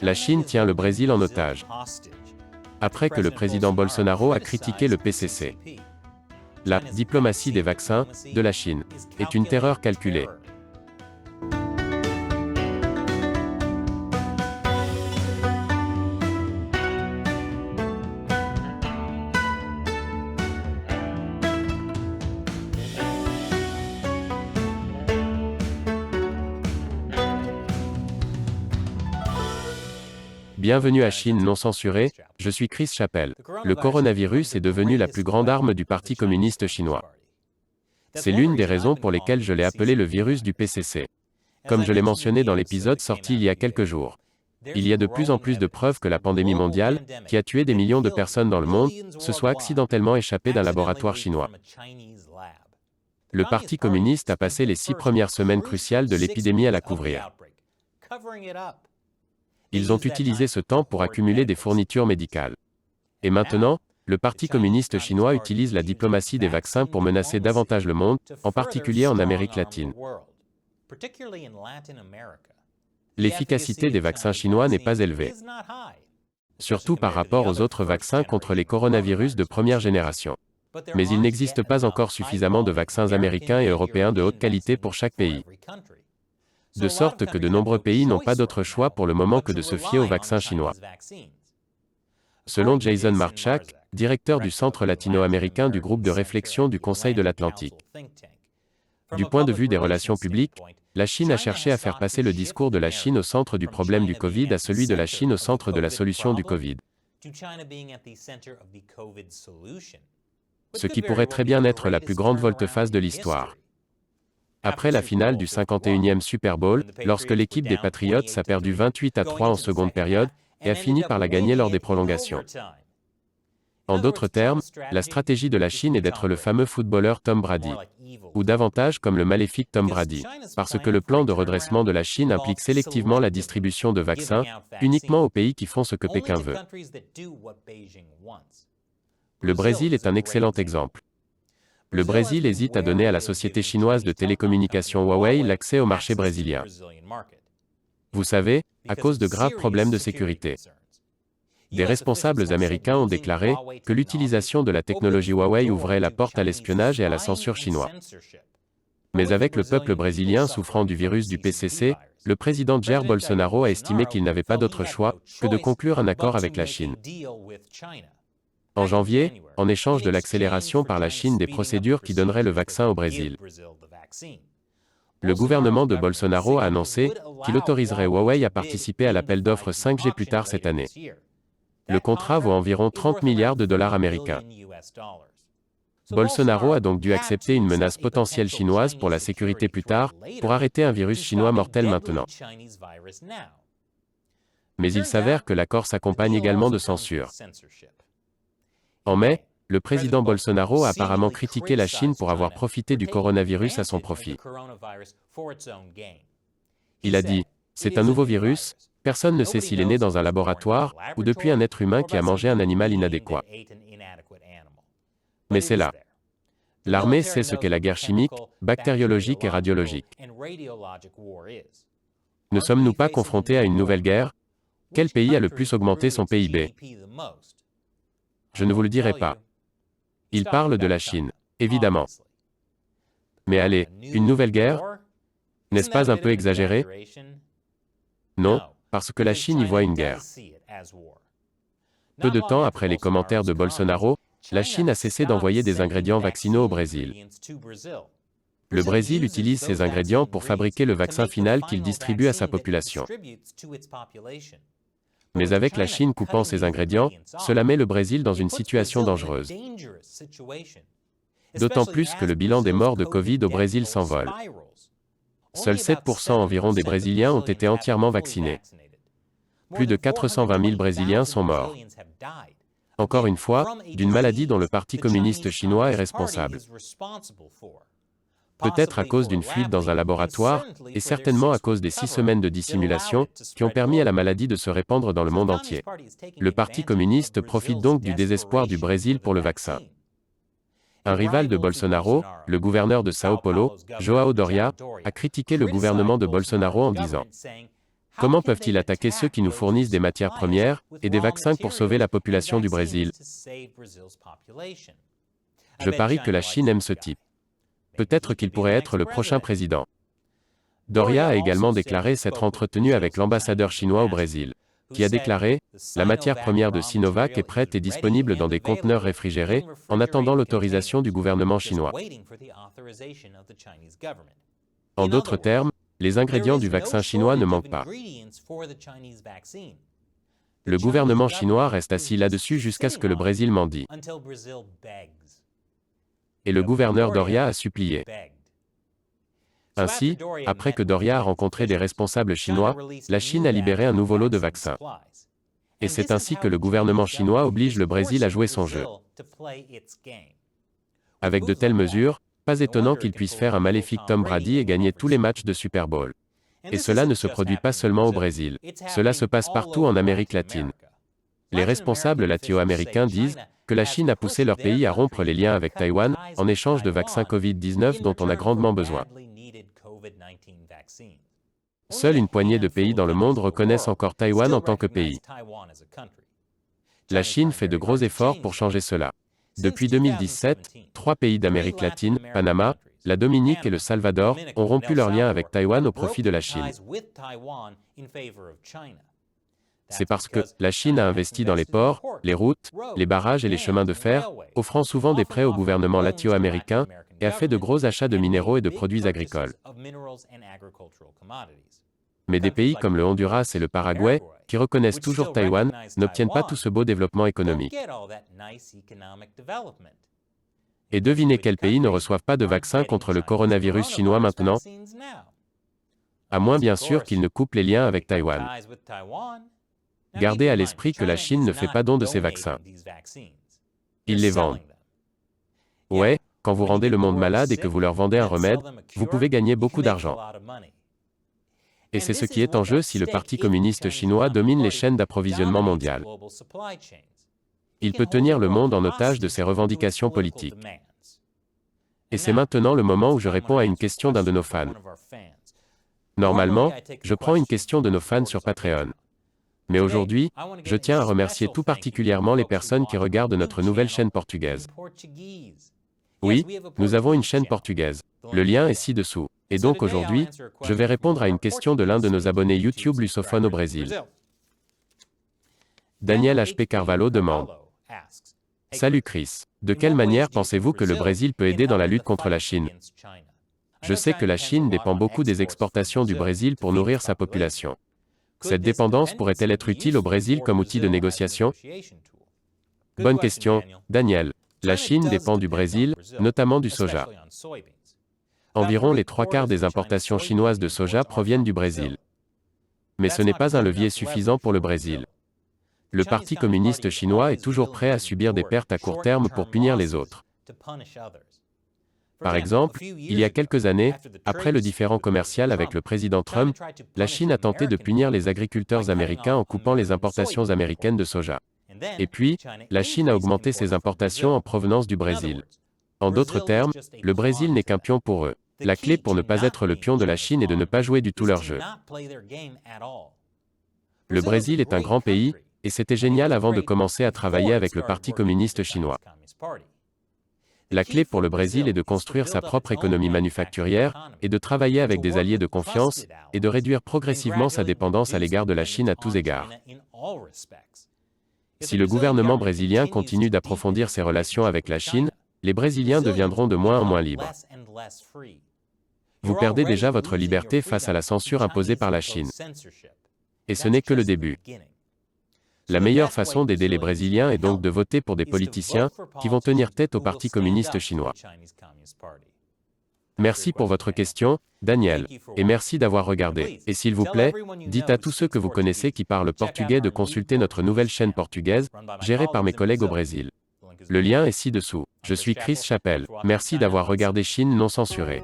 La Chine tient le Brésil en otage. Après que le président Bolsonaro a critiqué le PCC. La diplomatie des vaccins de la Chine est une terreur calculée. Bienvenue à Chine non censurée, je suis Chris Chappell. Le coronavirus est devenu la plus grande arme du Parti communiste chinois. C'est l'une des raisons pour lesquelles je l'ai appelé le virus du PCC. Comme je l'ai mentionné dans l'épisode sorti il y a quelques jours. Il y a de plus en plus de preuves que la pandémie mondiale, qui a tué des millions de personnes dans le monde, se soit accidentellement échappée d'un laboratoire chinois. Le Parti communiste a passé les 6 premières semaines cruciales de l'épidémie à la couvrir. Ils ont utilisé ce temps pour accumuler des fournitures médicales. Et maintenant, le Parti communiste chinois utilise la diplomatie des vaccins pour menacer davantage le monde, en particulier en Amérique latine. L'efficacité des vaccins chinois n'est pas élevée. Surtout par rapport aux autres vaccins contre les coronavirus de première génération. Mais il n'existe pas encore suffisamment de vaccins américains et européens de haute qualité pour chaque pays. De sorte que de nombreux pays n'ont pas d'autre choix pour le moment que de se fier aux vaccins chinois. Selon Jason Marchak, directeur du Centre latino-américain du groupe de réflexion du Conseil de l'Atlantique. Du point de vue des relations publiques, la Chine a cherché à faire passer le discours de la Chine au centre du problème du Covid à celui de la Chine au centre de la solution du Covid. Ce qui pourrait très bien être la plus grande volte-face de l'histoire. Après la finale du 51e Super Bowl, lorsque l'équipe des Patriots a perdu 28-3 en seconde période, et a fini par la gagner lors des prolongations. En d'autres termes, la stratégie de la Chine est d'être le fameux footballeur Tom Brady. Ou davantage comme le maléfique Tom Brady, parce que le plan de redressement de la Chine implique sélectivement la distribution de vaccins, uniquement aux pays qui font ce que Pékin veut. Le Brésil est un excellent exemple. Le Brésil hésite à donner à la société chinoise de télécommunications Huawei l'accès au marché brésilien. Vous savez, à cause de graves problèmes de sécurité. Des responsables américains ont déclaré que l'utilisation de la technologie Huawei ouvrait la porte à l'espionnage et à la censure chinois. Mais avec le peuple brésilien souffrant du virus du PCC, le président Jair Bolsonaro a estimé qu'il n'avait pas d'autre choix que de conclure un accord avec la Chine. En janvier, en échange de l'accélération par la Chine des procédures qui donneraient le vaccin au Brésil. Le gouvernement de Bolsonaro a annoncé qu'il autoriserait Huawei à participer à l'appel d'offres 5G plus tard cette année. Le contrat vaut environ 30 milliards de dollars américains. Bolsonaro a donc dû accepter une menace potentielle chinoise pour la sécurité plus tard, pour arrêter un virus chinois mortel maintenant. Mais il s'avère que l'accord s'accompagne également de censure. En mai, le président Bolsonaro a apparemment critiqué la Chine pour avoir profité du coronavirus à son profit. Il a dit « C'est un nouveau virus, personne ne sait s'il est né dans un laboratoire, ou depuis un être humain qui a mangé un animal inadéquat. Mais c'est là. L'armée sait ce qu'est la guerre chimique, bactériologique et radiologique. Ne sommes-nous pas confrontés à une nouvelle guerre? Quel pays a le plus augmenté son PIB? Je ne vous le dirai pas. Il parle de la Chine, évidemment. Mais allez, une nouvelle guerre? N'est-ce pas un peu exagéré? Non, parce que la Chine y voit une guerre. Peu de temps après les commentaires de Bolsonaro, la Chine a cessé d'envoyer des ingrédients vaccinaux au Brésil. Le Brésil utilise ces ingrédients pour fabriquer le vaccin final qu'il distribue à sa population. Mais avec la Chine coupant ces ingrédients, cela met le Brésil dans une situation dangereuse. D'autant plus que le bilan des morts de Covid au Brésil s'envole. Seuls 7% environ des Brésiliens ont été entièrement vaccinés. Plus de 420 000 Brésiliens sont morts. Encore une fois, d'une maladie dont le Parti communiste chinois est responsable. Peut-être à cause d'une fuite dans un laboratoire, et certainement à cause des 6 semaines de dissimulation, qui ont permis à la maladie de se répandre dans le monde entier. Le Parti communiste profite donc du désespoir du Brésil pour le vaccin. Un rival de Bolsonaro, le gouverneur de São Paulo, João Doria, a critiqué le gouvernement de Bolsonaro en disant Comment peuvent-ils attaquer ceux qui nous fournissent des matières premières et des vaccins pour sauver la population du Brésil? Je parie que la Chine aime ce type. Peut-être qu'il pourrait être le prochain président. Doria a également déclaré s'être entretenu avec l'ambassadeur chinois au Brésil, qui a déclaré « La matière première de Sinovac est prête et disponible dans des conteneurs réfrigérés, en attendant l'autorisation du gouvernement chinois. » En d'autres termes, les ingrédients du vaccin chinois ne manquent pas. Le gouvernement chinois reste assis là-dessus jusqu'à ce que le Brésil mendie. Et le gouverneur Doria a supplié. Ainsi, après que Doria a rencontré des responsables chinois, la Chine a libéré un nouveau lot de vaccins. Et c'est ainsi que le gouvernement chinois oblige le Brésil à jouer son jeu. Avec de telles mesures, pas étonnant qu'il puisse faire un maléfique Tom Brady et gagner tous les matchs de Super Bowl. Et cela ne se produit pas seulement au Brésil. Cela se passe partout en Amérique latine. Les responsables latino-américains disent que la Chine a poussé leur pays à rompre les liens avec Taïwan en échange de vaccins Covid-19 dont on a grandement besoin. Seule une poignée de pays dans le monde reconnaissent encore Taïwan en tant que pays. La Chine fait de gros efforts pour changer cela. Depuis 2017, 3 pays d'Amérique latine, Panama, la Dominique et le Salvador, ont rompu leurs liens avec Taïwan au profit de la Chine. C'est parce que la Chine a investi dans les ports, les routes, les barrages et les chemins de fer, offrant souvent des prêts au gouvernement latino-américain, et a fait de gros achats de minéraux et de produits agricoles. Mais des pays comme le Honduras et le Paraguay, qui reconnaissent toujours Taïwan, n'obtiennent pas tout ce beau développement économique. Et devinez quels pays ne reçoivent pas de vaccin contre le coronavirus chinois maintenant? À moins bien sûr qu'ils ne coupent les liens avec Taïwan. Gardez à l'esprit que la Chine ne fait pas don de ses vaccins. Ils les vendent. Ouais, quand vous rendez le monde malade et que vous leur vendez un remède, vous pouvez gagner beaucoup d'argent. Et c'est ce qui est en jeu si le Parti communiste chinois domine les chaînes d'approvisionnement mondiales. Il peut tenir le monde en otage de ses revendications politiques. Et c'est maintenant le moment où je réponds à une question d'un de nos fans. Normalement, je prends une question de nos fans sur Patreon. Mais aujourd'hui, je tiens à remercier tout particulièrement les personnes qui regardent notre nouvelle chaîne portugaise. Oui, nous avons une chaîne portugaise. Le lien est ci-dessous. Et donc aujourd'hui, je vais répondre à une question de l'un de nos abonnés YouTube lusophones au Brésil. Daniel HP Carvalho demande « Salut Chris, de quelle manière pensez-vous que le Brésil peut aider dans la lutte contre la Chine? Je sais que la Chine dépend beaucoup des exportations du Brésil pour nourrir sa population. Cette dépendance pourrait-elle être utile au Brésil comme outil de négociation? » Bonne question, Daniel. La Chine dépend du Brésil, notamment du soja. Environ les 3/4 des importations chinoises de soja proviennent du Brésil. Mais ce n'est pas un levier suffisant pour le Brésil. Le Parti communiste chinois est toujours prêt à subir des pertes à court terme pour punir les autres. Par exemple, il y a quelques années, après le différend commercial avec le président Trump, la Chine a tenté de punir les agriculteurs américains en coupant les importations américaines de soja. Et puis, la Chine a augmenté ses importations en provenance du Brésil. En d'autres termes, le Brésil n'est qu'un pion pour eux. La clé pour ne pas être le pion de la Chine est de ne pas jouer du tout leur jeu. Le Brésil est un grand pays, et c'était génial avant de commencer à travailler avec le Parti communiste chinois. La clé pour le Brésil est de construire sa propre économie manufacturière, et de travailler avec des alliés de confiance, et de réduire progressivement sa dépendance à l'égard de la Chine à tous égards. Si le gouvernement brésilien continue d'approfondir ses relations avec la Chine, les Brésiliens deviendront de moins en moins libres. Vous perdez déjà votre liberté face à la censure imposée par la Chine. Et ce n'est que le début. La meilleure façon d'aider les Brésiliens est donc de voter pour des politiciens qui vont tenir tête au Parti communiste chinois. Merci pour votre question, Daniel, et merci d'avoir regardé. Et s'il vous plaît, dites à tous ceux que vous connaissez qui parlent portugais de consulter notre nouvelle chaîne portugaise, gérée par mes collègues au Brésil. Le lien est ci-dessous. Je suis Chris Chappell. Merci d'avoir regardé Chine non censurée.